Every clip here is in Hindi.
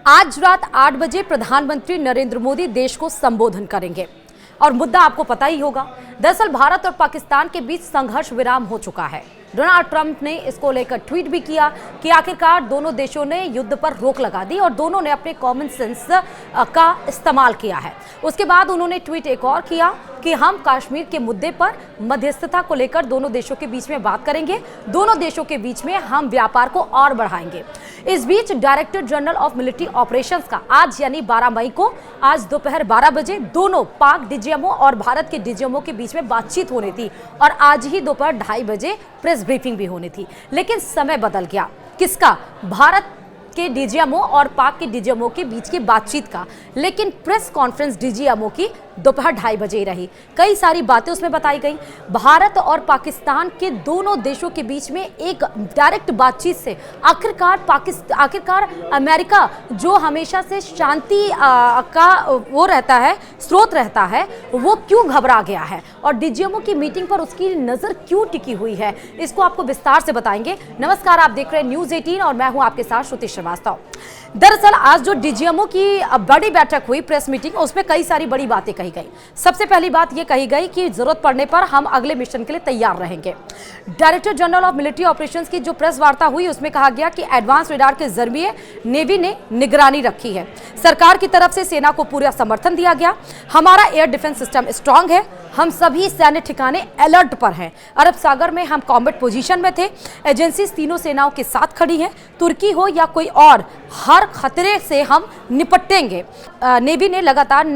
आज रात 8 बजे प्रधानमंत्री नरेंद्र मोदी देश को संबोधन करेंगे और मुद्दा आपको पता ही होगा। दरअसल भारत और पाकिस्तान के बीच संघर्ष विराम हो चुका है। डोनाल्ड ट्रंप ने इसको लेकर ट्वीट भी किया कि आखिरकार दोनों देशों ने युद्ध पर रोक लगा दी और दोनों ने अपने कॉमन सेंस का इस्तेमाल किया है। उसके बाद उन्होंने ट्वीट एक और किया कि हम कश्मीर के मुद्दे पर मध्यस्थता को लेकर दोनों देशों के बीच में बात करेंगे, दोनों देशों के बीच में हम व्यापार को और बढ़ाएंगे। इस बीच director general of military operations का आज यानी 12 मई को आज दोपहर 12 बजे दोनों पाक डीजीएमओ और भारत के डीजीएमओ के बीच में बातचीत होनी थी और आज ही दोपहर 2:30 बजे प्रेस ब्रीफिंग भी होनी थी, लेकिन समय बदल गया। किसका? भारत के डीजीएमओ और पाक के डीजीएमओ के बीच की बातचीत का। लेकिन प्रेस कॉन्फ्रेंस डीजीएमओ की दोपहर 2:30 बजे ही रही। कई सारी बातें उसमें बताई गई। भारत और पाकिस्तान के दोनों देशों के बीच में एक डायरेक्ट बातचीत से आखिरकार अमेरिका जो हमेशा से शांति का वो रहता है, स्रोत रहता है, वो क्यों घबरा गया है और डीजीएमओ की मीटिंग पर उसकी नजर क्यों टिकी हुई है, इसको आपको विस्तार से बताएंगे। नमस्कार, आप देख रहे हैं न्यूज़ 18 और मैं हूं आपके साथ श्रुति श्रीवास्तव। दरअसल आज जो डीजीएमओ की बड़ी बैठक हुई, प्रेस मीटिंग, उसमें कई सारी बड़ी बातें कही गई। सबसे पहली बात यह कही गई कि जरूरत पड़ने पर हम अगले मिशन के लिए तैयार रहेंगे। Director general of military operations की जो प्रेस वार्ता हुई उसमें कहा गया कि एडवांस रडार के जरिए नेवी ने निगरानी रखी है। सरकार की तरफ से सेना को पूरा समर्थन दिया गया। हमारा एयर डिफेंस सिस्टम स्ट्रांग है। हम सभी सैन्य ठिकाने अलर्ट पर हैं। अरब सागर में हम कॉम्बैट पोजीशन में थे। एजेंसीज तीनों सेनाओं के साथ खड़ी हैं। तुर्की हो या कोई और, हर खतरे से हम निपटेंगे। नेवी ने लगातार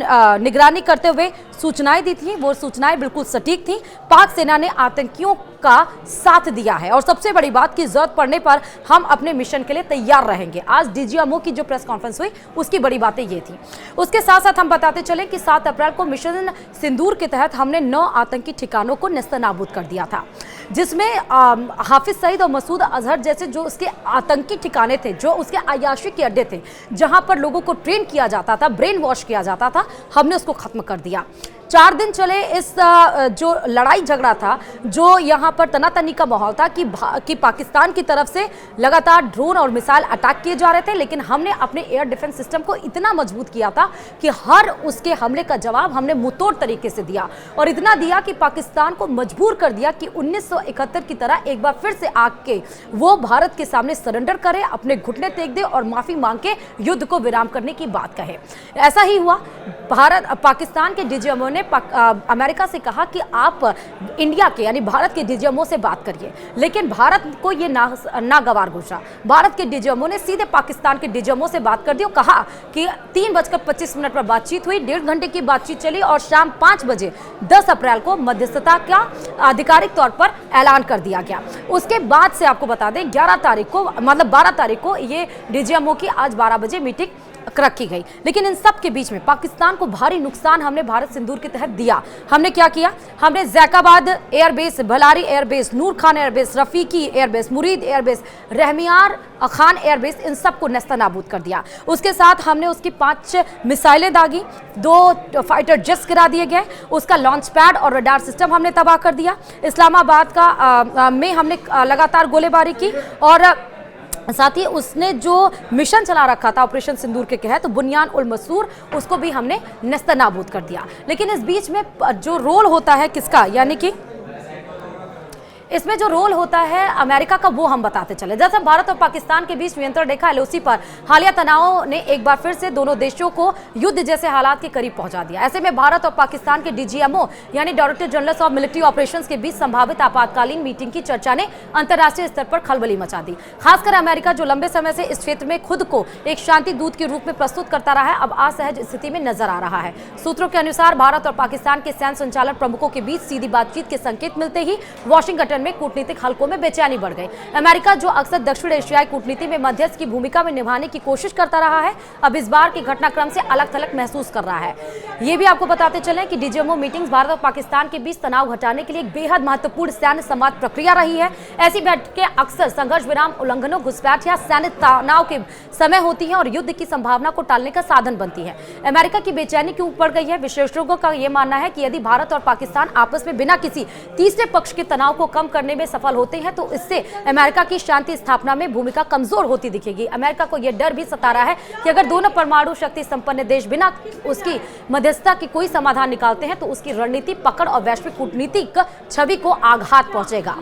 निगरानी करते हुए सूचनाएं दी थी। वो सूचनाएं बिल्कुल सटीक थी। पाक सेना ने आतंकियों का साथ दिया है और सबसे बड़ी बात की जरूरत पड़ने पर हम अपने मिशन के लिए तैयार रहेंगे। आज डीजीएमओ की जो प्रेस कॉन्फ्रेंस हुई उसकी बड़ी बातें ये थी। उसके साथ साथ हम बताते चले कि 7 अप्रैल को मिशन सिंदूर के तहत हमने 9 आतंकी ठिकानों को नेस्तनाबूद कर दिया था, जिसमें हाफिज सईद और मसूद अजहर जैसे जो उसके आतंकी ठिकाने थे, जो उसके अय्याशी के अड्डे थे, जहां पर लोगों को ट्रेन किया जाता था, ब्रेन वॉश किया जाता था, हमने उसको खत्म कर दिया। 4 दिन चले इस जो लड़ाई झगड़ा था, जो यहाँ पर तनातनी का माहौल था कि पाकिस्तान की तरफ से लगातार ड्रोन और मिसाइल अटैक किए जा रहे थे, लेकिन हमने अपने एयर डिफेंस सिस्टम को इतना मजबूत किया था कि हर उसके हमले का जवाब हमने मुंहतोड़ तरीके से दिया और इतना दिया कि पाकिस्तान को मजबूर कर दिया कि 1971 की तरह एक बार फिर से आके वो भारत के सामने सरेंडर करे, अपने घुटने टेक दे और माफी मांग के युद्ध को विराम करने की बात कहे। ऐसा ही हुआ। पाकिस्तान के डीजीएमओ ने अमेरिका से कहा कि आप इंडिया के यानी भारत के डीजीएमओ से बात करिए, लेकिन भारत को ये नागवार घोषा। भारत के डीजीएमओ ने सीधे पाकिस्तान के डीजीएमओ से बात कर दी और कहा कि 3:25 पर बातचीत हुई, 1.5 घंटे की बातचीत चली और शाम 5 बजे 10 अप्रैल को मध्यस्थता का आधिकारिक तौर पर ऐलान कर दिया गया। उसके बाद से आपको बता दें 12 तारीख को ये डीजीएमओ की आज 12 बजे मीटिंग रखी गई। लेकिन इन सब के बीच में पाकिस्तान को भारी नुकसान हमने भारत सिंदूर के तहत दिया। हमने क्या किया? हमने जैकाबाद एयरबेस, भलारी एयरबेस, नूर खान एयरबेस, रफीकी एयरबेस, मुरीद एयरबेस, रहमियार खान एयरबेस, इन सबको नेस्तनाबूद कर दिया। उसके साथ हमने उसकी 5 मिसाइलें दागी, 2 फाइटर जेट्स गिरा दिए गए, उसका लॉन्च पैड और रडार सिस्टम हमने तबाह कर दिया। इस्लामाबाद में हमने लगातार गोलीबारी की और साथ ही उसने जो मिशन चला रखा था ऑपरेशन सिंदूर के तहत, तो बुनियान उल मसूर, उसको भी हमने नेस्तनाबूद कर दिया। लेकिन इस बीच में जो रोल होता है किसका, यानी कि इसमें जो रोल होता है अमेरिका का, वो हम बताते चले। जैसे भारत और पाकिस्तान के बीच नियंत्रण रेखा एलओसी पर हालिया तनाव ने एक बार फिर से दोनों देशों को युद्ध जैसे हालात के करीब पहुंचा दिया। ऐसे में भारत और पाकिस्तान के डीजीएमओ यानी director general of military operations के बीच संभावित आपातकालीन मीटिंग की चर्चा ने अंतर्राष्ट्रीय स्तर पर खलबली मचा दी। खासकर अमेरिका, जो लंबे समय से इस क्षेत्र में खुद को एक शांति दूत के रूप में प्रस्तुत करता रहा है, अब असहज स्थिति में नजर आ रहा है। सूत्रों के अनुसार भारत और पाकिस्तान के सैन्य संचालन प्रमुखों के बीच सीधी बातचीत के संकेत मिलते ही वॉशिंगटन में कूटनीतिक हलकों में बेचैनी बढ़ गई। अमेरिका, जो अक्सर दक्षिण एशियाई कूटनीति में मध्यस्थ की भूमिका में निभाने की कोशिश करता रहा है, अब इस बार के घटनाक्रम से अलग थलग महसूस कर रहा है। ये भी आपको बताते चलें कि डीजीएमओ मीटिंग्स भारत और पाकिस्तान के बीच तनाव घटाने के लिए एक बेहद महत्वपूर्ण सैन्य संवाद प्रक्रिया रही है। ऐसी बैठकें अक्सर संघर्ष विराम उल्लंघनों, घुसपैठ या सैन्य तनाव के समय होती हैं और युद्ध की संभावना को टालने का साधन बनती है। अमेरिका की बेचैनी क्यों बढ़ गई है? विशेषज्ञों का यह मानना है कि यदि भारत और पाकिस्तान आपस में बिना किसी तीसरे पक्ष के तनाव को कम करने में सफल होते हैं तो इससे अमेरिका की शांति स्थापना में भूमिका कमजोर होती दिखेगी। अमेरिका को यह डर भी सता रहा है कि अगर दोनों परमाणु शक्ति संपन्न देश बिना उसकी मध्यस्थता की कोई समाधान निकालते हैं तो उसकी रणनीति, पकड़ और वैश्विक कूटनीतिक छवि को आघात पहुंचेगा।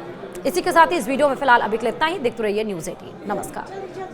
इसी के साथ ही इस वीडियो में फिलहाल अभी के लिए इतना ही। देखते रहिए न्यूज़ 18। नमस्कार।